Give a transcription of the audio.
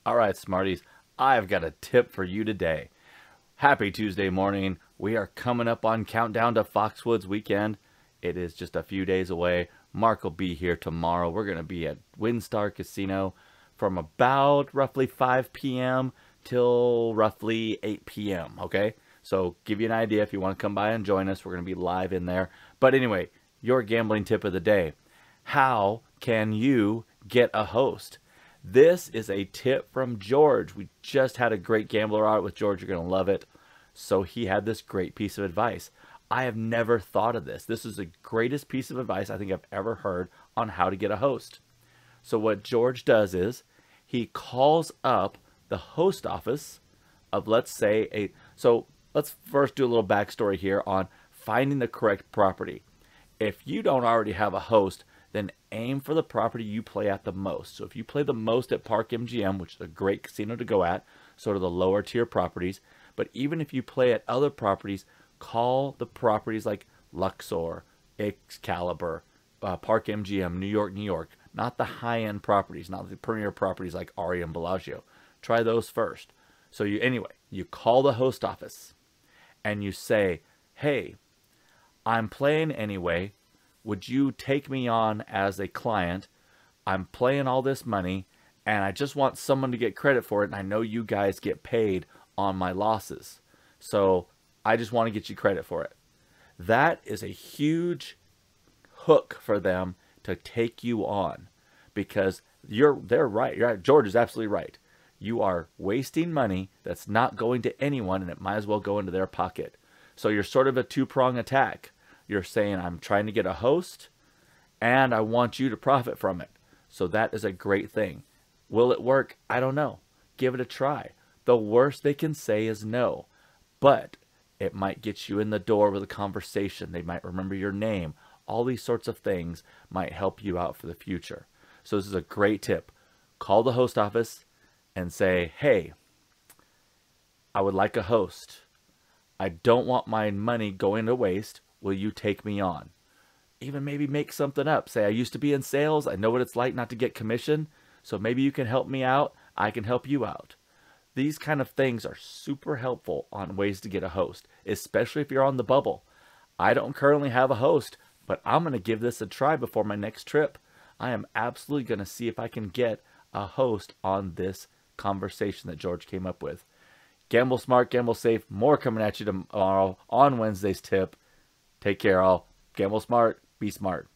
All right, Smarties, I've got a tip for you today. Happy Tuesday morning. We are coming up on countdown to Foxwoods weekend. It is just a few days away. Mark will be here tomorrow. We're going to be at WinStar Casino from about roughly 5 p.m. till roughly 8 p.m. Okay? So give you an idea if you want to come by and join us. We're going to be live in there. But anyway, your gambling tip of the day. How can you get a host? This is a tip from George. We just had a great gambler out with George. You're going to love it. So he had this great piece of advice. I have never thought of this. This is the greatest piece of advice I think I've ever heard on how to get a host. So what George does is he calls up the host office of, let's say, so let's first do a little backstory here on finding the correct property. If you don't already have a host, then aim for the property you play at the most. So if you play the most at Park MGM, which is a great casino to go at, sort of the lower tier properties, but even if you play at other properties, call the properties like Luxor, Excalibur, Park MGM, New York, not the high-end properties, not the premier properties like Aria and Bellagio. Try those first. So you call the host office and you say, hey, I'm playing anyway. Would you take me on as a client? I'm playing all this money and I just want someone to get credit for it. And I know you guys get paid on my losses. So I just want to get you credit for it. That is a huge hook for them to take you on because they're right. You're right. George is absolutely right. You are wasting money that's not going to anyone and it might as well go into their pocket. So you're sort of a two-prong attack. You're saying, I'm trying to get a host, and I want you to profit from it. So that is a great thing. Will it work? I don't know. Give it a try. The worst they can say is no. But it might get you in the door with a conversation. They might remember your name. All these sorts of things might help you out for the future. So this is a great tip. Call the host office and say, hey, I would like a host. I don't want my money going to waste. Will you take me on? Even maybe make something up. Say, I used to be in sales. I know what it's like not to get commission. So maybe you can help me out. I can help you out. These kind of things are super helpful on ways to get a host, especially if you're on the bubble. I don't currently have a host, but I'm going to give this a try before my next trip. I am absolutely going to see if I can get a host on this conversation that George came up with. Gamble smart, gamble safe. More coming at you tomorrow on Wednesday's tip. Take care, all. Gamble smart, be smart.